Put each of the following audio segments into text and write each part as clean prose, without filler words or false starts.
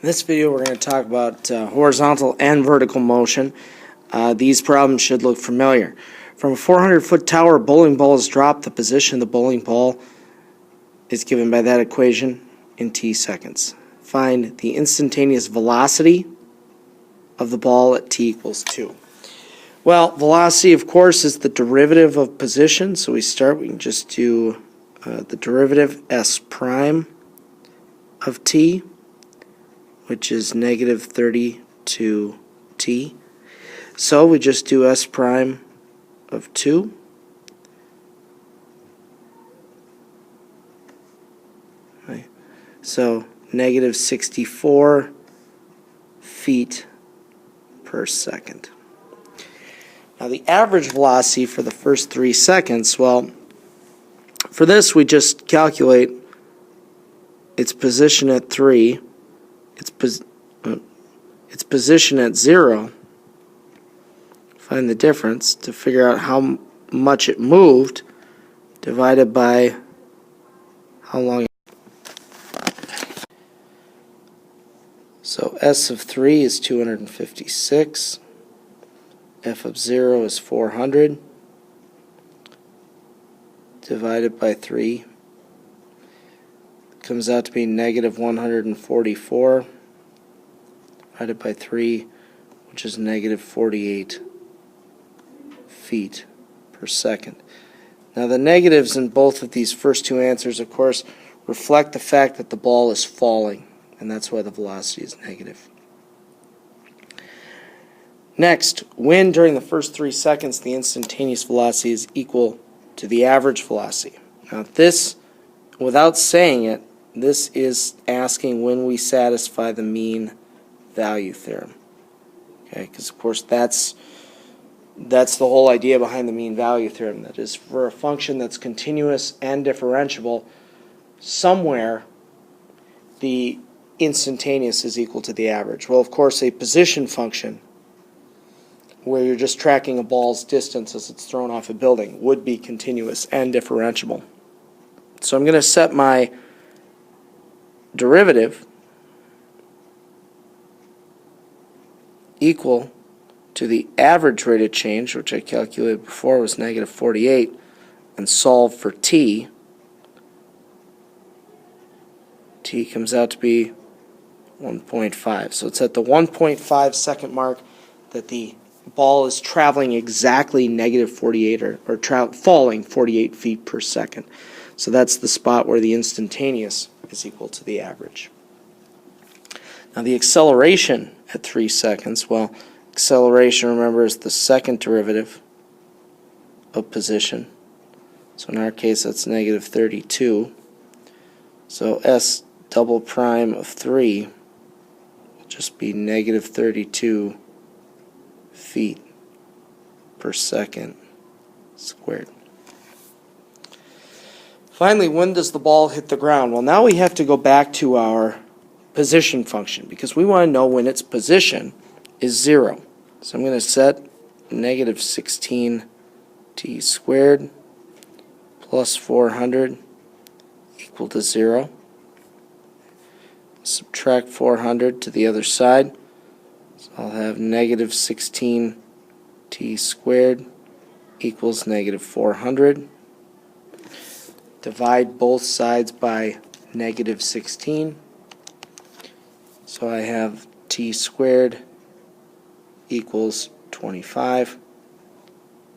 In this video we're going to talk about horizontal and vertical motion. These problems should look familiar. From a 400-foot tower, a bowling ball is dropped. The position of the bowling ball is given by that equation in t seconds. Find the instantaneous velocity of the ball at t equals 2. Well, velocity, of course, is the derivative of position. So we can just do the derivative s prime of t, which is negative 32t. So we just do s prime of 2. Right. So negative 64 feet per second. Now the average velocity for the first 3 seconds, well, for this we just calculate its position at 3, its position at 0, find the difference to figure out how much it moved divided by how long. So S of 3 is 256, F of 0 is 400, divided by 3 comes out to be negative 144, divided by 3, which is negative 48 feet per second. Now the negatives in both of these first two answers, of course, reflect the fact that the ball is falling, and that's why the velocity is negative. Next, when during the first 3 seconds the instantaneous velocity is equal to the average velocity. Now this, without saying it, this is asking when we satisfy the mean value theorem. Okay, because of course that's the whole idea behind the mean value theorem. That is, for a function that's continuous and differentiable, somewhere the instantaneous is equal to the average. Well, of course, a position function where you're just tracking a ball's distance as it's thrown off a building would be continuous and differentiable. So I'm going to set my derivative equal to the average rate of change, which I calculated before was negative 48, and solve for t. T comes out to be 1.5. So it's at the 1.5 second mark that the ball is traveling exactly negative 48 or falling 48 feet per second. So that's the spot where the instantaneous is equal to the average. Now the acceleration at 3 seconds, well, acceleration, remember, is the second derivative of position. So in our case that's negative 32. So s double prime of 3 will just be negative 32 feet per second squared. Finally, when does the ball hit the ground? Well, now we have to go back to our position function because we want to know when its position is 0. So I'm going to set negative 16t squared plus 400 equal to 0. Subtract 400 to the other side. So I'll have negative 16t squared equals negative 400. Divide both sides by negative 16. So I have t squared equals 25.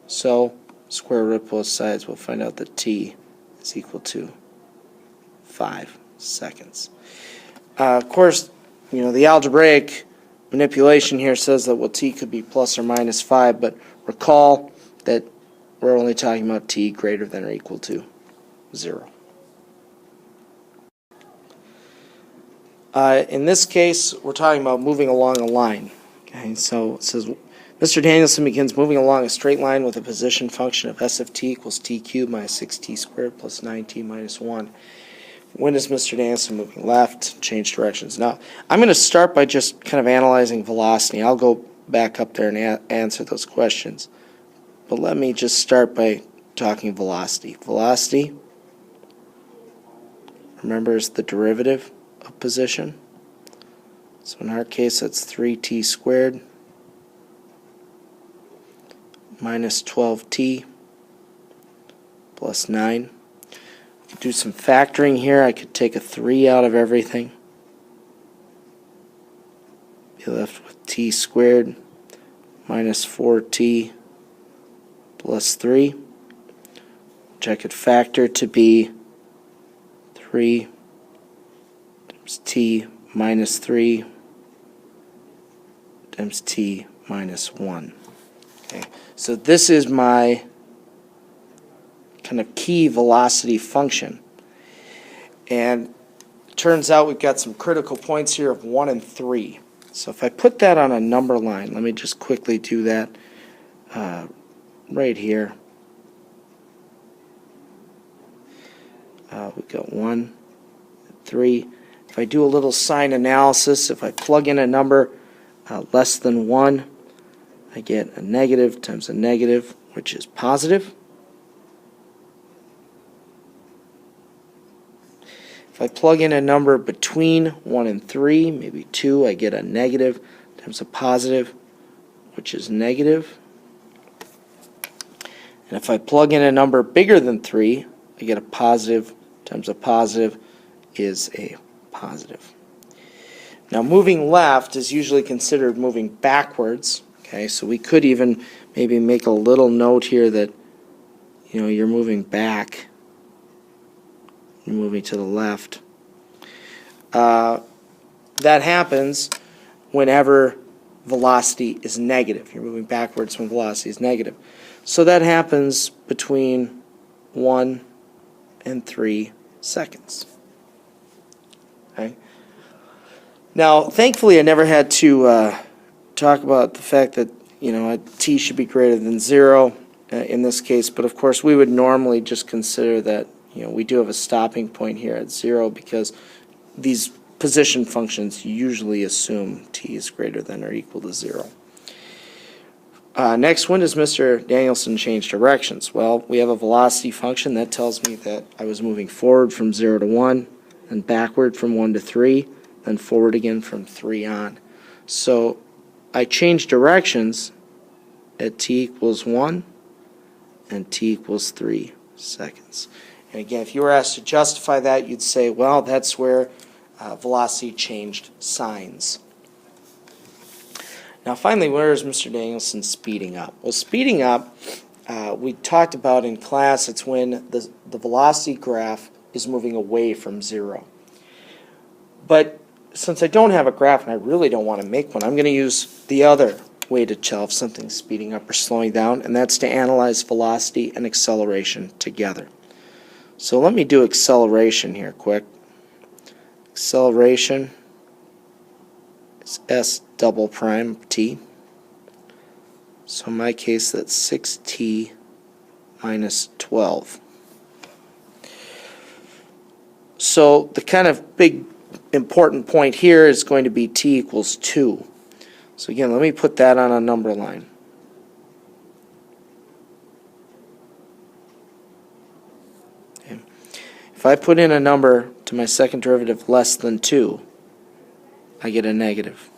So square root both sides, we'll find out that t is equal to 5 seconds. Of course, you know, the algebraic manipulation here says that, well, t could be plus or minus 5, but recall that we're only talking about t greater than or equal to 0. In this case, we're talking about moving along a line. Okay, so it says Mr. Danielson begins moving along a straight line with a position function of s of t equals t cubed minus 6t squared plus 9t minus 1. When is Mr. Danielson moving? Left, change directions. Now, I'm going to start by just kind of analyzing velocity. I'll go back up there and answer those questions. But let me just start by talking velocity. Velocity, remember, is the derivative of position. So in our case, that's 3t squared minus 12t plus 9. Do some factoring here. I could take a 3 out of everything. Be left with t squared minus 4t plus 3, which I could factor to be 3 times t minus 3 times t minus 1. Okay, so this is my kind of key velocity function. And it turns out we've got some critical points here of 1 and 3. So if I put that on a number line, let me just quickly do that right here. We've got 1, 3. If I do a little sign analysis, if I plug in a number less than 1, I get a negative times a negative, which is positive. If I plug in a number between 1 and 3, maybe 2, I get a negative times a positive, which is negative. And if I plug in a number bigger than 3, I get a positive times a positive is a positive. Now moving left is usually considered moving backwards. Okay, so we could even maybe make a little note here that you're moving back. You're moving to the left. That happens whenever velocity is negative. You're moving backwards when velocity is negative. So that happens between 1 and 3 seconds. Okay. Now, thankfully, I never had to talk about the fact that t should be greater than 0 in this case. But of course, we would normally just consider that we do have a stopping point here at 0 because these position functions usually assume t is greater than or equal to 0. Next, when does Mr. Danielson change directions? Well, we have a velocity function that tells me that I was moving forward from 0 to 1, then backward from 1 to 3, then forward again from 3 on. So I change directions at t equals 1 and t equals 3 seconds. And again, if you were asked to justify that, you'd say, well, that's where velocity changed signs. Now finally, where is Mr. Danielson speeding up? Well, speeding up, we talked about in class, it's when the velocity graph is moving away from 0. But since I don't have a graph and I really don't want to make one, I'm going to use the other way to tell if something's speeding up or slowing down, and that's to analyze velocity and acceleration together. So let me do acceleration here quick. Acceleration is s double prime t. So in my case, that's 6t minus 12. So the kind of big important point here is going to be t equals 2. So again, let me put that on a number line. Okay. If I put in a number to my second derivative less than 2, I get a negative.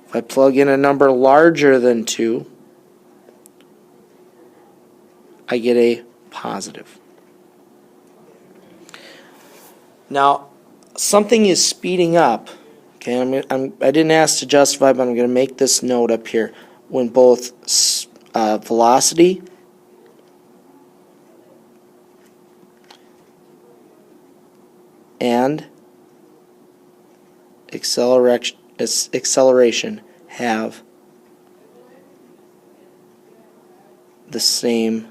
If I plug in a number larger than 2, I get a positive. Now, something is speeding up. Okay, I didn't ask to justify, but I'm going to make this note up here. When both velocity and acceleration have the same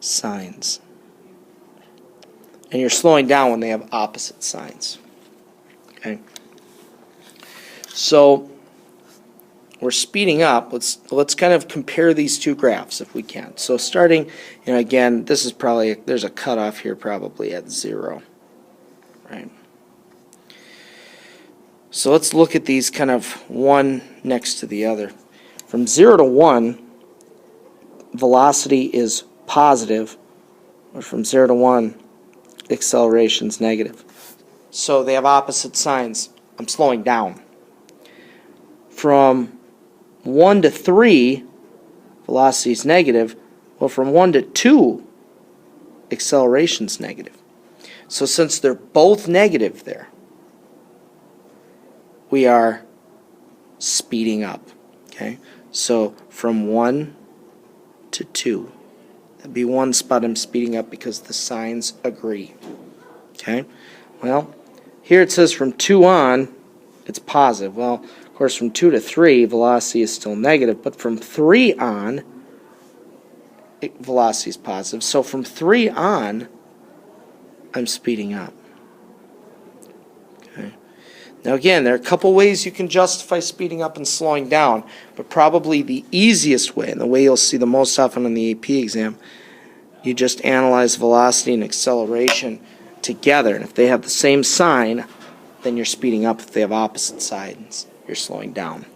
signs. And you're slowing down when they have opposite signs. Okay. So we're speeding up. Let's kind of compare these two graphs if we can. So starting, again, this is probably, there's a cutoff here probably at 0. Right. So let's look at these kind of one next to the other. From 0 to 1, velocity is positive, or from 0 to 1, acceleration is negative. so they have opposite signs. I'm slowing down. From 1 to 3, velocity is negative. Well, from 1 to 2, acceleration is negative. So since they're both negative there, we are speeding up. Okay, so from 1 to 2, that'd be one spot I'm speeding up because the signs agree. Okay, well, here it says from 2 on, it's positive. Well, of course, from 2 to 3, velocity is still negative, but from 3 on, velocity is positive. So from 3 on, I'm speeding up. Okay. Now again, there are a couple ways you can justify speeding up and slowing down, but probably the easiest way, and the way you'll see the most often in the AP exam, you just analyze velocity and acceleration together. And if they have the same sign, then you're speeding up. If they have opposite signs, you're slowing down.